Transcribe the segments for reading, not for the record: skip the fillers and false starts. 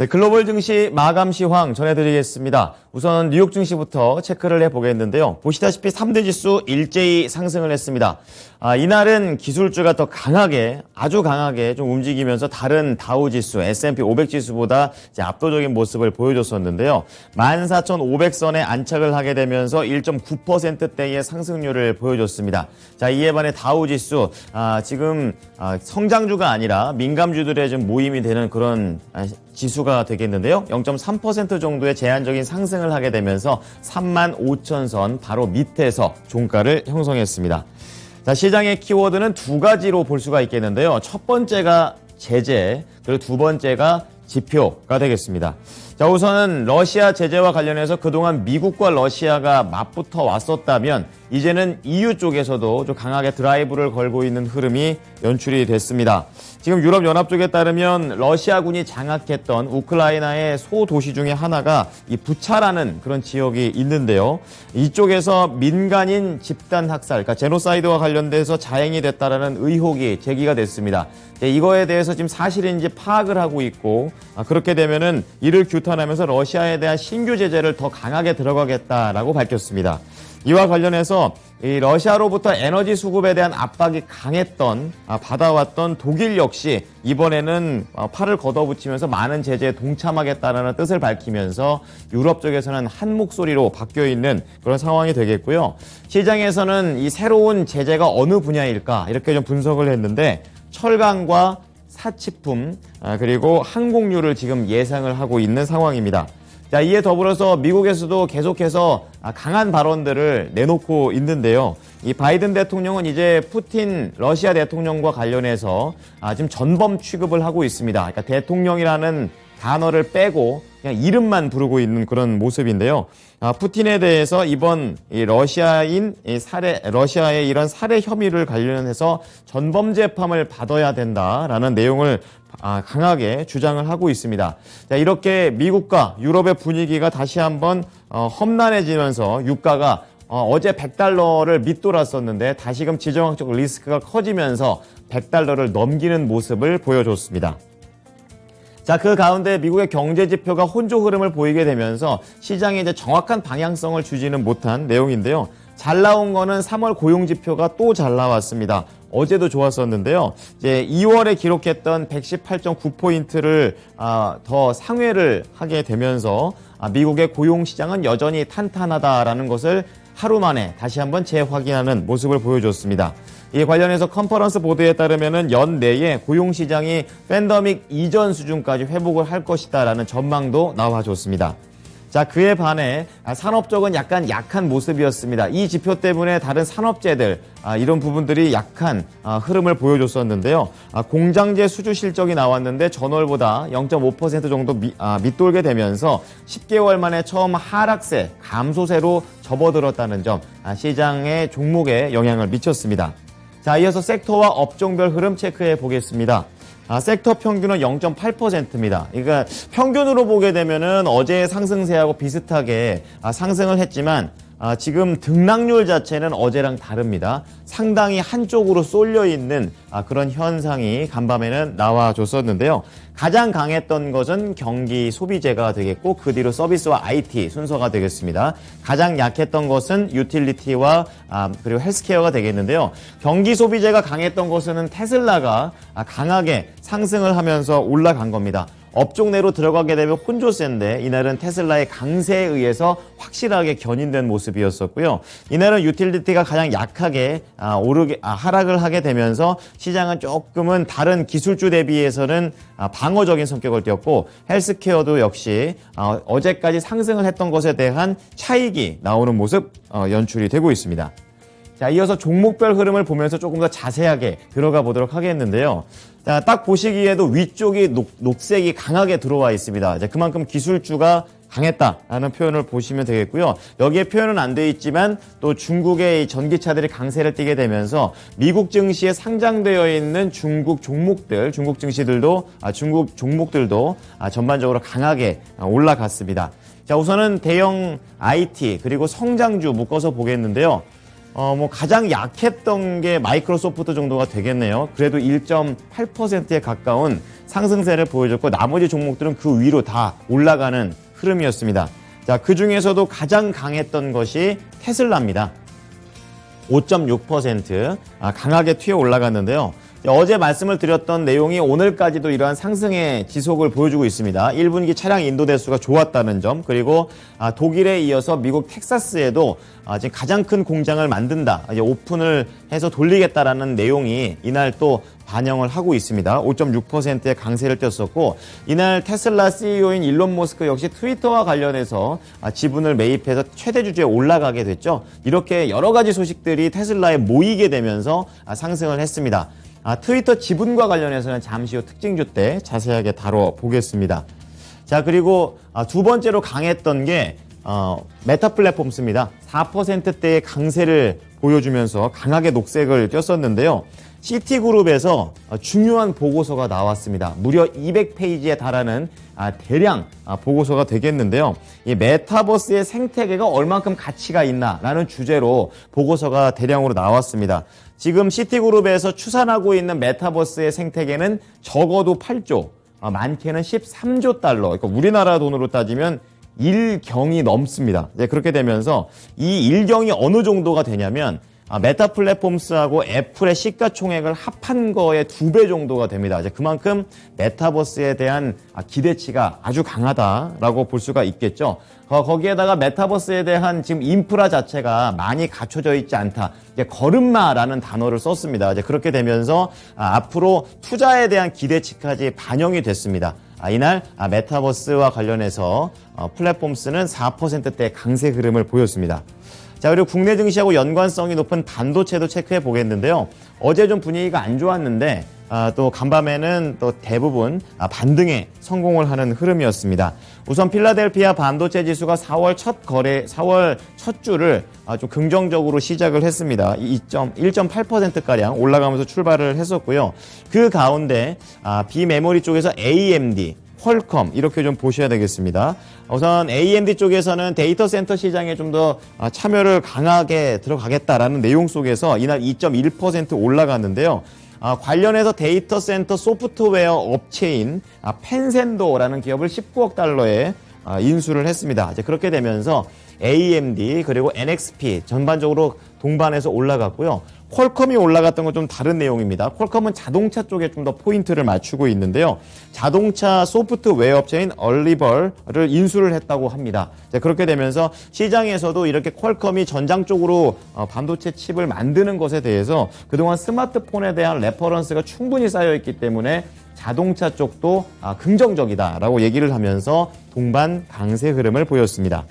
네, 글로벌 증시 마감 시황 전해드리겠습니다. 우선 뉴욕 증시부터 체크를 해보겠는데요. 보시다시피 3대 지수 일제히 상승을 했습니다. 이날은 기술주가 더 강하게, 아주 강하게 좀 움직이면서 다른 다우 지수, S&P 500 지수보다 이제 압도적인 모습을 보여줬었는데요. 14,500선에 안착을 하게 되면서 1.9%대의 상승률을 보여줬습니다. 자, 이에 반해 다우 지수, 지금 성장주가 아니라 민감주들의 좀 모임이 되는 그런 지수가 되겠는데요. 0.3% 정도의 제한적인 상승을 하게 되면서 35,000선 바로 밑에서 종가를 형성했습니다. 자, 시장의 키워드는 두 가지로 볼 수가 있겠는데요. 첫 번째가 제재, 그리고 두 번째가 지표가 되겠습니다. 자, 우선은 러시아 제재와 관련해서 그동안 미국과 러시아가 맞붙어 왔었다면 이제는 EU 쪽에서도 좀 강하게 드라이브를 걸고 있는 흐름이 연출이 됐습니다. 지금 유럽연합 쪽에 따르면 러시아군이 장악했던 우크라이나의 소도시 중에 하나가 이 부차라는 그런 지역이 있는데요. 이쪽에서 민간인 집단 학살, 그러니까 제노사이드와 관련돼서 자행이 됐다라는 의혹이 제기가 됐습니다. 이거에 대해서 지금 사실인지 파악을 하고 있고, 그렇게 되면은 이를 규탄하면서 러시아에 대한 신규 제재를 더 강하게 들어가겠다라고 밝혔습니다. 이와 관련해서 이 러시아로부터 에너지 수급에 대한 압박이 강했던, 받아왔던 독일 역시 이번에는 팔을 걷어붙이면서 많은 제재에 동참하겠다는 뜻을 밝히면서 유럽 쪽에서는 한 목소리로 바뀌어 있는 그런 상황이 되겠고요. 시장에서는 이 새로운 제재가 어느 분야일까 이렇게 좀 분석을 했는데 철강과 사치품, 그리고 항공유를 지금 예상을 하고 있는 상황입니다. 자, 이에 더불어서 미국에서도 계속해서 강한 발언들을 내놓고 있는데요. 이 바이든 대통령은 이제 푸틴 러시아 대통령과 관련해서 지금 전범 취급을 하고 있습니다. 그러니까 대통령이라는 단어를 빼고 그냥 이름만 부르고 있는 그런 모습인데요. 푸틴에 대해서 이번 이 러시아의 이런 살해 혐의를 관련해서 전범 재판을 받아야 된다라는 내용을 강하게 주장을 하고 있습니다. 자, 이렇게 미국과 유럽의 분위기가 다시 한번 험난해지면서 유가가 어제 $100를 밑돌았었는데 다시금 지정학적 리스크가 커지면서 $100를 넘기는 모습을 보여줬습니다. 자, 그 가운데 미국의 경제 지표가 혼조 흐름을 보이게 되면서 시장에 이제 정확한 방향성을 주지는 못한 내용인데요. 잘 나온 거는 3월 고용 지표가 또 잘 나왔습니다. 어제도 좋았었는데요. 이제 2월에 기록했던 118.9포인트를 더 상회를 하게 되면서 미국의 고용 시장은 여전히 탄탄하다라는 것을 하루 만에 다시 한번 재확인하는 모습을 보여줬습니다. 이에 관련해서 컨퍼런스 보도에 따르면은 연내에 고용 시장이 팬데믹 이전 수준까지 회복을 할 것이다라는 전망도 나와줬습니다. 자, 그에 반해 산업 쪽은 약간 약한 모습이었습니다. 이 지표 때문에 다른 산업재들 이런 부분들이 약한 흐름을 보여줬었는데요. 공장재 수주 실적이 나왔는데 전월보다 0.5% 정도 밑돌게 되면서 10개월 만에 처음 하락세, 감소세로 접어들었다는 점 시장의 종목에 영향을 미쳤습니다. 자, 이어서 섹터와 업종별 흐름 체크해 보겠습니다. 섹터 평균은 0.8%입니다. 그러니까 평균으로 보게 되면은 어제의 상승세하고 비슷하게 상승을 했지만 지금 등락률 자체는 어제랑 다릅니다. 상당히 한쪽으로 쏠려 있는 그런 현상이 간밤에는 나와줬었는데요. 가장 강했던 것은 경기 소비재가 되겠고 그 뒤로 서비스와 IT 순서가 되겠습니다. 가장 약했던 것은 유틸리티와 그리고 헬스케어가 되겠는데요. 경기 소비재가 강했던 것은 테슬라가 강하게 상승을 하면서 올라간 겁니다. 업종 내로 들어가게 되면 혼조세인데 이날은 테슬라의 강세에 의해서 확실하게 견인된 모습이었었고요. 이날은 유틸리티가 가장 약하게 하락을 하게 되면서 시장은 조금은 다른 기술주 대비해서는 방어적인 성격을 띄었고 헬스케어도 역시 어제까지 상승을 했던 것에 대한 차익이 나오는 모습 연출이 되고 있습니다. 자, 이어서 종목별 흐름을 보면서 조금 더 자세하게 들어가 보도록 하겠는데요. 자, 딱 보시기에도 위쪽이 녹색이 강하게 들어와 있습니다. 이제 그만큼 기술주가 강했다라는 표현을 보시면 되겠고요. 여기에 표현은 안 돼 있지만 또 중국의 전기차들이 강세를 띠게 되면서 미국 증시에 상장되어 있는 중국 증시들도 중국 종목들도 전반적으로 강하게 올라갔습니다. 자, 우선은 대형 IT 그리고 성장주 묶어서 보겠는데요. 가장 약했던 게 마이크로소프트 정도가 되겠네요. 그래도 1.8%에 가까운 상승세를 보여줬고 나머지 종목들은 그 위로 다 올라가는 흐름이었습니다. 자, 그 중에서도 가장 강했던 것이 테슬라입니다. 5.6% 강하게 튀어 올라갔는데요. 어제 말씀을 드렸던 내용이 오늘까지도 이러한 상승의 지속을 보여주고 있습니다. 1분기 차량 인도 대수가 좋았다는 점, 그리고 독일에 이어서 미국 텍사스에도 지금 가장 큰 공장을 만든다, 이제 오픈을 해서 돌리겠다라는 내용이 이날 또 반영을 하고 있습니다. 5.6%의 강세를 띄었었고, 이날 테슬라 CEO인 일론 머스크 역시 트위터와 관련해서 지분을 매입해서 최대 주주에 올라가게 됐죠. 이렇게 여러 가지 소식들이 테슬라에 모이게 되면서 상승을 했습니다. 트위터 지분과 관련해서는 잠시 후 특징주 때 자세하게 다뤄보겠습니다. 자, 그리고 두 번째로 강했던 게 메타 플랫폼스입니다. 4%대의 강세를 보여주면서 강하게 녹색을 띄었었는데요. 시티그룹에서 중요한 보고서가 나왔습니다. 무려 200페이지에 달하는 대량 보고서가 되겠는데요. 이 메타버스의 생태계가 얼만큼 가치가 있나라는 주제로 보고서가 대량으로 나왔습니다. 지금 시티그룹에서 추산하고 있는 메타버스의 생태계는 적어도 8조, 많게는 13조 달러, 그러니까 우리나라 돈으로 따지면 1경이 넘습니다. 이제 그렇게 되면서 이 1경이 어느 정도가 되냐면 메타 플랫폼스하고 애플의 시가총액을 합한 거의 2배 정도가 됩니다. 이제 그만큼 메타버스에 대한 기대치가 아주 강하다라고 볼 수가 있겠죠. 거기에다가 메타버스에 대한 지금 인프라 자체가 많이 갖춰져 있지 않다. 이제 걸음마라는 단어를 썼습니다. 이제 그렇게 되면서 앞으로 투자에 대한 기대치까지 반영이 됐습니다. 이날 메타버스와 관련해서 플랫폼스는 4%대 강세 흐름을 보였습니다. 자, 그리고 국내 증시하고 연관성이 높은 반도체도 체크해 보겠는데요. 어제 좀 분위기가 안 좋았는데 또 간밤에는 또 대부분 반등에 성공을 하는 흐름이었습니다. 우선 필라델피아 반도체 지수가 4월 첫 주를 좀 긍정적으로 시작을 했습니다. 1.8%가량 올라가면서 출발을 했었고요. 그 가운데 비메모리 쪽에서 AMD, 퀄컴 이렇게 좀 보셔야 되겠습니다. 우선 AMD 쪽에서는 데이터 센터 시장에 좀 더 참여를 강하게 들어가겠다라는 내용 속에서 이날 2.1% 올라갔는데요. 관련해서 데이터 센터 소프트웨어 업체인 펜센도라는 기업을 19억 달러에 인수를 했습니다. 이제 그렇게 되면서 AMD 그리고 NXP 전반적으로 동반해서 올라갔고요. 퀄컴이 올라갔던 건 좀 다른 내용입니다. 퀄컴은 자동차 쪽에 좀 더 포인트를 맞추고 있는데요. 자동차 소프트웨어 업체인 얼리벌을 인수를 했다고 합니다. 그렇게 되면서 시장에서도 이렇게 퀄컴이 전장 쪽으로 반도체 칩을 만드는 것에 대해서 그동안 스마트폰에 대한 레퍼런스가 충분히 쌓여있기 때문에 자동차 쪽도 긍정적이다라고 얘기를 하면서 동반 강세 흐름을 보였습니다.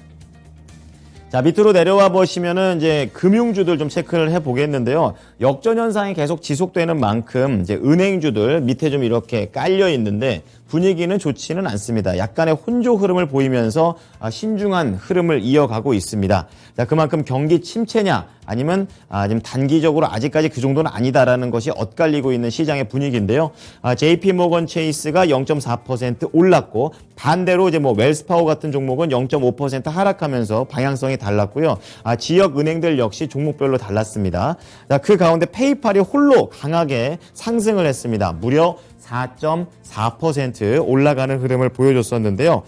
자, 밑으로 내려와 보시면은 이제 금융주들 좀 체크를 해 보겠는데요. 역전 현상이 계속 지속되는 만큼 이제 은행주들 밑에 좀 이렇게 깔려 있는데 분위기는 좋지는 않습니다. 약간의 혼조 흐름을 보이면서 신중한 흐름을 이어가고 있습니다. 자, 그만큼 경기 침체냐 아니면 지금 단기적으로 아직까지 그 정도는 아니다라는 것이 엇갈리고 있는 시장의 분위기인데요. JP 모건 체이스가 0.4% 올랐고 반대로 이제 웰스파워 같은 종목은 0.5% 하락하면서 방향성이 달랐고요. 지역 은행들 역시 종목별로 달랐습니다. 자, 그 가운데 페이팔이 홀로 강하게 상승을 했습니다. 무려 4.4% 올라가는 흐름을 보여줬었는데요.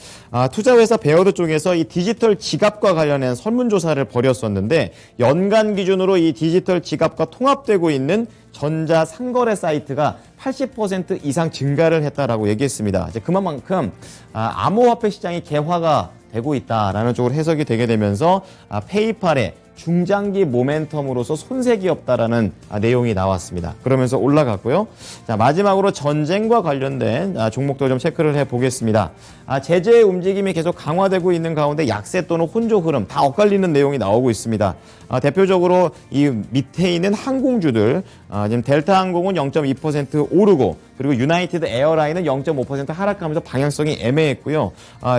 투자회사 베어드 쪽에서 이 디지털 지갑과 관련한 설문조사를 벌였었는데 연간 기준으로 이 디지털 지갑과 통합되고 있는 전자 상거래 사이트가 80% 이상 증가를 했다라고 얘기했습니다. 이제 그만큼 암호화폐 시장이 개화가 되고 있다라는 쪽으로 해석이 되게 되면서 페이팔의 중장기 모멘텀으로서 손색이 없다라는 내용이 나왔습니다. 그러면서 올라갔고요. 자, 마지막으로 전쟁과 관련된 종목도 좀 체크를 해보겠습니다. 제재의 움직임이 계속 강화되고 있는 가운데 약세 또는 혼조 흐름 다 엇갈리는 내용이 나오고 있습니다. 대표적으로 이 밑에 있는 항공주들 지금 델타 항공은 0.2% 오르고 그리고 유나이티드 에어라인은 0.5% 하락하면서 방향성이 애매했고요.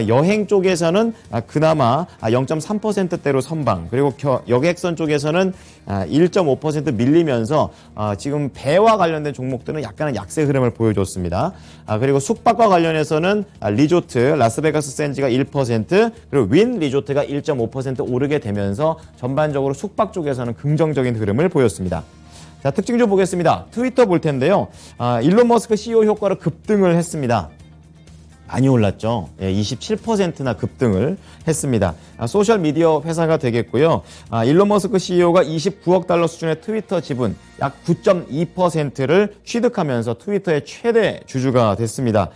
여행 쪽에서는 그나마 0.3%대로 선방 그리고 여객선 쪽에서는 1.5% 밀리면서 지금 배와 관련된 종목들은 약간의 약세 흐름을 보여줬습니다. 그리고 숙박과 관련해서는 리조트 라스베가스 샌즈가 1% 그리고 윈 리조트가 1.5% 오르게 되면서 전반적으로 숙박 쪽에서는 긍정적인 흐름을 보였습니다. 자, 특징 좀 보겠습니다. 트위터 볼 텐데요. 일론 머스크 CEO 효과로 급등을 했습니다. 많이 올랐죠. 27%나 급등을 했습니다. 소셜미디어 회사가 되겠고요. 일론 머스크 CEO가 29억 달러 수준의 트위터 지분 약 9.2%를 취득하면서 트위터의 최대 주주가 됐습니다.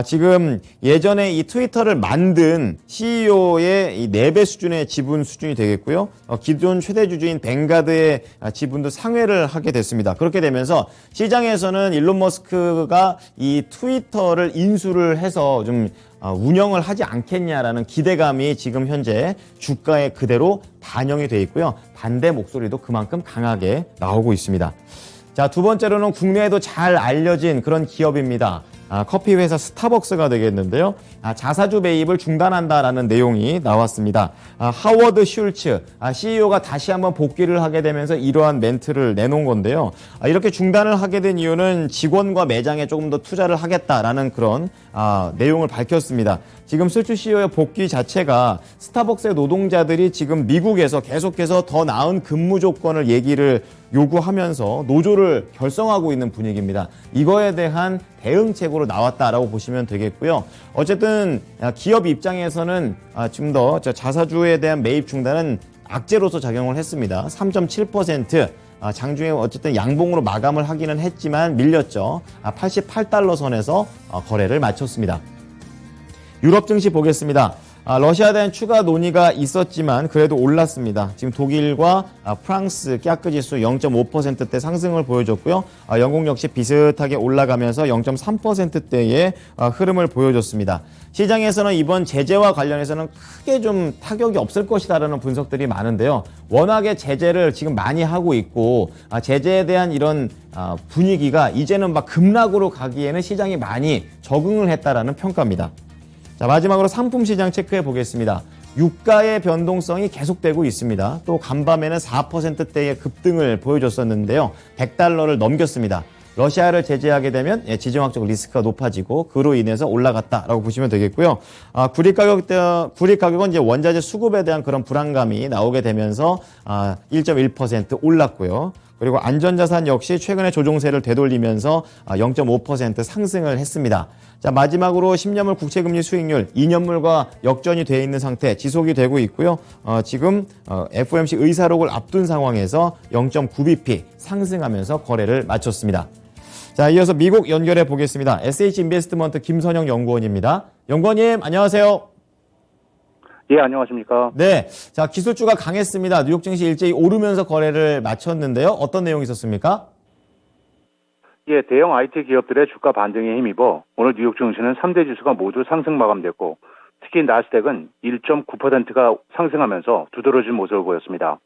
지금 예전에 이 트위터를 만든 CEO의 이 4배 수준의 지분 수준이 되겠고요. 기존 최대 주주인 뱅가드의 지분도 상회를 하게 됐습니다. 그렇게 되면서 시장에서는 일론 머스크가 이 트위터를 인수를 해서 좀 운영을 하지 않겠냐라는 기대감이 지금 현재 주가에 그대로 반영이 돼 있고요. 반대 목소리도 그만큼 강하게 나오고 있습니다. 자, 두 번째로는 국내에도 잘 알려진 그런 기업입니다. 커피 회사 스타벅스가 되겠는데요. 자사주 매입을 중단한다라는 내용이 나왔습니다. 하워드 슐츠 CEO가 다시 한번 복귀를 하게 되면서 이러한 멘트를 내놓은 건데요. 이렇게 중단을 하게 된 이유는 직원과 매장에 조금 더 투자를 하겠다라는 그런 내용을 밝혔습니다. 지금 슐츠 CEO의 복귀 자체가 스타벅스의 노동자들이 지금 미국에서 계속해서 더 나은 근무 조건을 얘기를 요구하면서 노조를 결성하고 있는 분위기입니다. 이거에 대한 대응책으로 나왔다라고 보시면 되겠고요. 어쨌든 기업 입장에서는 좀 더 자사주에 대한 매입 중단은 악재로서 작용을 했습니다. 3.7% 장중에 어쨌든 양봉으로 마감을 하기는 했지만 밀렸죠. 88달러 선에서 거래를 마쳤습니다. 유럽 증시 보겠습니다. 러시아에 대한 추가 논의가 있었지만 그래도 올랐습니다. 지금 독일과 프랑스 깍그 지수 0.5%대 상승을 보여줬고요. 영국 역시 비슷하게 올라가면서 0.3%대의 흐름을 보여줬습니다. 시장에서는 이번 제재와 관련해서는 크게 좀 타격이 없을 것이다라는 분석들이 많은데요. 워낙에 제재를 지금 많이 하고 있고 제재에 대한 이런 분위기가 이제는 막 급락으로 가기에는 시장이 많이 적응을 했다라는 평가입니다. 자, 마지막으로 상품 시장 체크해 보겠습니다. 유가의 변동성이 계속되고 있습니다. 또 간밤에는 4%대의 급등을 보여줬었는데요. 100달러를 넘겼습니다. 러시아를 제재하게 되면 지정학적 리스크가 높아지고 그로 인해서 올라갔다라고 보시면 되겠고요. 구리 가격은 이제 원자재 수급에 대한 그런 불안감이 나오게 되면서 1.1% 올랐고요. 그리고 안전자산 역시 최근에 조종세를 되돌리면서 0.5% 상승을 했습니다. 자, 마지막으로 10년물 국채금리 수익률 2년물과 역전이 되어 있는 상태 지속이 되고 있고요. 지금 FOMC 의사록을 앞둔 상황에서 0.9bp 상승하면서 거래를 마쳤습니다. 자, 이어서 미국 연결해 보겠습니다. SH인베스트먼트 김선영 연구원입니다. 연구원님, 안녕하세요. 예, 안녕하십니까. 네. 자, 기술주가 강했습니다. 뉴욕 증시 일제히 오르면서 거래를 마쳤는데요. 어떤 내용이 있었습니까? 예, 대형 IT 기업들의 주가 반등에 힘입어 오늘 뉴욕 증시는 3대 지수가 모두 상승 마감됐고 특히 나스닥은 1.9%가 상승하면서 두드러진 모습을 보였습니다.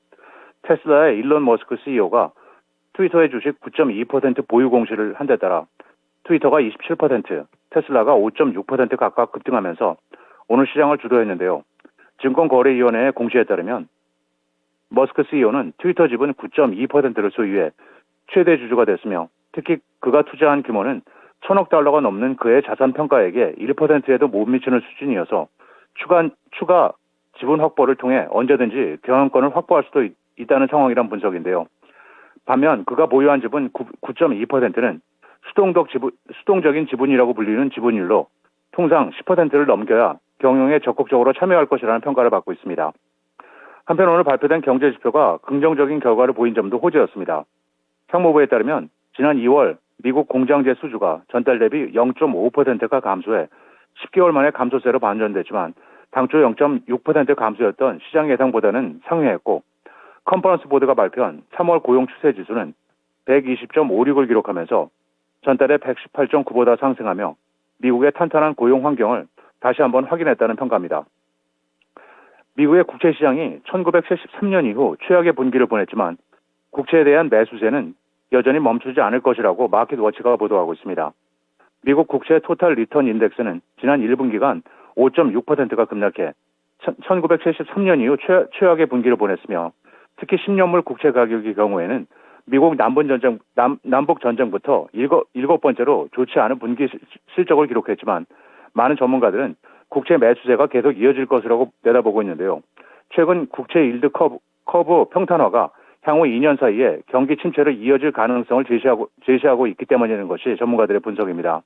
테슬라의 일론 머스크 CEO가 트위터의 주식 9.2% 보유 공시를 한 데 따라 트위터가 27%, 테슬라가 5.6% 각각 급등하면서 오늘 시장을 주도했는데요. 증권거래위원회의 공시에 따르면 머스크 CEO는 트위터 지분 9.2%를 소유해 최대 주주가 됐으며 특히 그가 투자한 규모는 1,000억 달러가 넘는 그의 자산 평가액의 1%에도 못 미치는 수준이어서 추가 지분 확보를 통해 언제든지 경영권을 확보할 수도 있다는 상황이란 분석인데요. 반면 그가 보유한 지분 9.2%는 수동적인 지분이라고 불리는 지분율로 통상 10%를 넘겨야 경영에 적극적으로 참여할 것이라는 평가를 받고 있습니다. 한편 오늘 발표된 경제지표가 긍정적인 결과를 보인 점도 호재였습니다. 상무부에 따르면 지난 2월 미국 공장재 수주가 전달 대비 0.5%가 감소해 10개월 만에 감소세로 반전됐지만 당초 0.6% 감소였던 시장 예상보다는 상회했고 컨퍼런스 보드가 발표한 3월 고용 추세 지수는 120.56을 기록하면서 전달에 118.9보다 상승하며 미국의 탄탄한 고용 환경을 다시 한번 확인했다는 평가입니다. 미국의 국채 시장이 1973년 이후 최악의 분기를 보냈지만 국채에 대한 매수세는 여전히 멈추지 않을 것이라고 마켓워치가 보도하고 있습니다. 미국 국채 토탈 리턴 인덱스는 지난 1분기간 5.6%가 급락해 1973년 이후 최악의 분기를 보냈으며 특히 10년물 국채 가격의 경우에는 미국 남북 전쟁부터 7번째로 좋지 않은 분기 실적을 기록했지만 많은 전문가들은 국채 매수세가 계속 이어질 것이라고 내다보고 있는데요. 최근 국채 일드 커브 평탄화가 향후 2년 사이에 경기 침체로 이어질 가능성을 제시하고 있기 때문이라는 것이 전문가들의 분석입니다.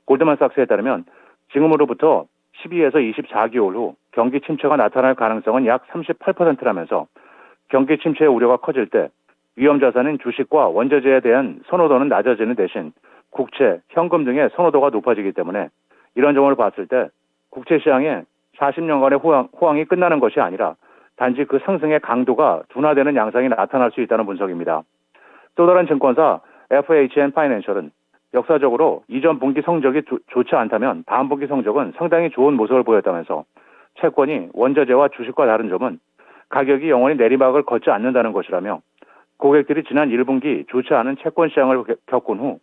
골드만삭스에 따르면 지금으로부터 12에서 24개월 후 경기 침체가 나타날 가능성은 약 38%라면서 경기 침체의 우려가 커질 때 위험 자산인 주식과 원자재에 대한 선호도는 낮아지는 대신 국채, 현금 등의 선호도가 높아지기 때문에 이런 점을 봤을 때 국채 시장의 40년간의 호황이 끝나는 것이 아니라 단지 그 상승의 강도가 둔화되는 양상이 나타날 수 있다는 분석입니다. 또 다른 증권사 FHN 파이낸셜은 역사적으로 이전 분기 성적이 좋지 않다면 다음 분기 성적은 상당히 좋은 모습을 보였다면서 채권이 원자재와 주식과 다른 점은 가격이 영원히 내리막을 걷지 않는다는 것이라며 고객들이 지난 1분기 좋지 않은 채권 시장을 겪은 후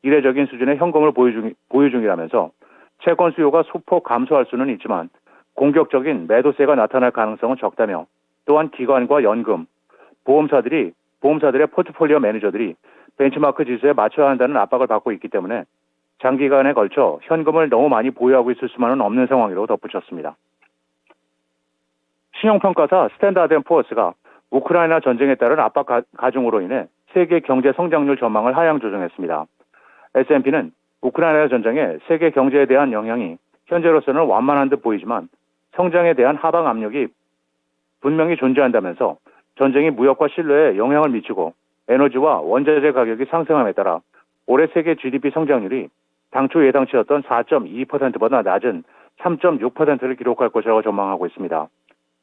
이례적인 수준의 현금을 보유 중이라면서 채권 수요가 소폭 감소할 수는 있지만 공격적인 매도세가 나타날 가능성은 적다며 또한 기관과 연금, 보험사들의 포트폴리오 매니저들이 벤치마크 지수에 맞춰야 한다는 압박을 받고 있기 때문에 장기간에 걸쳐 현금을 너무 많이 보유하고 있을 수만은 없는 상황이라고 덧붙였습니다. 신용평가사 스탠다드&포어스가 우크라이나 전쟁에 따른 압박 가중으로 인해 세계 경제 성장률 전망을 하향 조정했습니다. S&P는 우크라이나 전쟁의 세계 경제에 대한 영향이 현재로서는 완만한 듯 보이지만 성장에 대한 하방 압력이 분명히 존재한다면서 전쟁이 무역과 신뢰에 영향을 미치고 에너지와 원자재 가격이 상승함에 따라 올해 세계 GDP 성장률이 당초 예상치였던 4.2%보다 낮은 3.6%를 기록할 것이라고 전망하고 있습니다.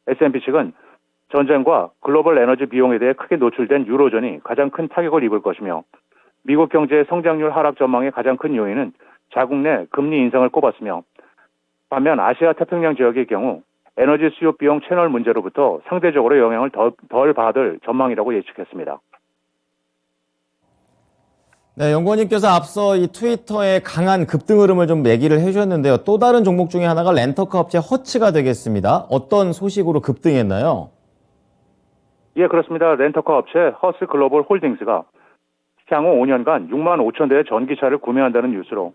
S&P 측은 전쟁과 글로벌 에너지 비용에 대해 크게 노출된 유로존이 가장 큰 타격을 입을 것이며 미국 경제의 성장률 하락 전망의 가장 큰 요인은 자국 내 금리 인상을 꼽았으며 반면 아시아 태평양 지역의 경우 에너지 수요 비용 채널 문제로부터 상대적으로 영향을 덜 받을 전망이라고 예측했습니다. 네, 연구원님께서 앞서 이 트위터의 강한 급등 흐름을 좀 얘기를 해주셨는데요. 또 다른 종목 중에 하나가 렌터카 업체 허츠가 되겠습니다. 어떤 소식으로 급등했나요? 예, 그렇습니다. 렌터카 업체 허스 글로벌 홀딩스가 향후 5년간 6만 5천 대의 전기차를 구매한다는 뉴스로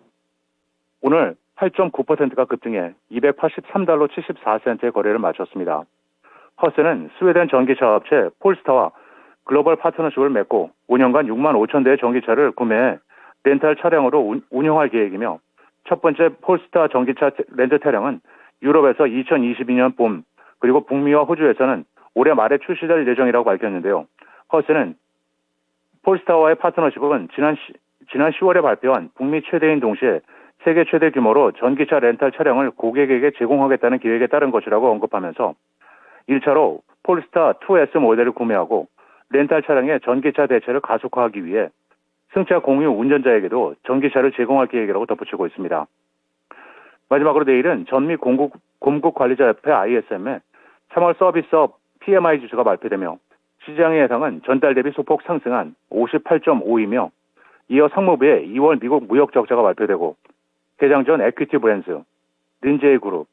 오늘 8.9%가 급등해 283달러 74센트의 거래를 마쳤습니다. 허스는 스웨덴 전기차 업체 폴스타와 글로벌 파트너십을 맺고 5년간 6만 5천 대의 전기차를 구매해 렌탈 차량으로 운영할 계획이며 첫 번째 폴스타 전기차 렌트 차량은 유럽에서 2022년 봄 그리고 북미와 호주에서는 올해 말에 출시될 예정이라고 밝혔는데요. 허스는 폴스타와의 파트너십은 지난 10월에 발표한 북미 최대인 동시에 세계 최대 규모로 전기차 렌탈 차량을 고객에게 제공하겠다는 계획에 따른 것이라고 언급하면서 1차로 폴스타 2S 모델을 구매하고 렌탈 차량의 전기차 대체를 가속화하기 위해 승차 공유 운전자에게도 전기차를 제공할 계획이라고 덧붙이고 있습니다. 마지막으로 내일은 전미 공급관리자협회 ISM의 3월 서비스업 PMI 지수가 발표되며 시장의 예상은 전달 대비 소폭 상승한 58.5이며 이어 상무부의 2월 미국 무역 적자가 발표되고 개장 전 에퀴티 브랜드, 린제이 그룹,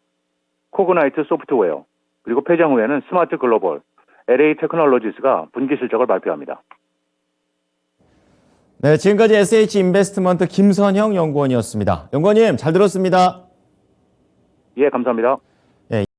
코그나이트 소프트웨어, 그리고 폐장 후에는 스마트 글로벌, LA 테크놀로지스가 분기 실적을 발표합니다. 네, 지금까지 SH 인베스트먼트 김선형 연구원이었습니다. 연구원님, 잘 들었습니다. 예, 감사합니다.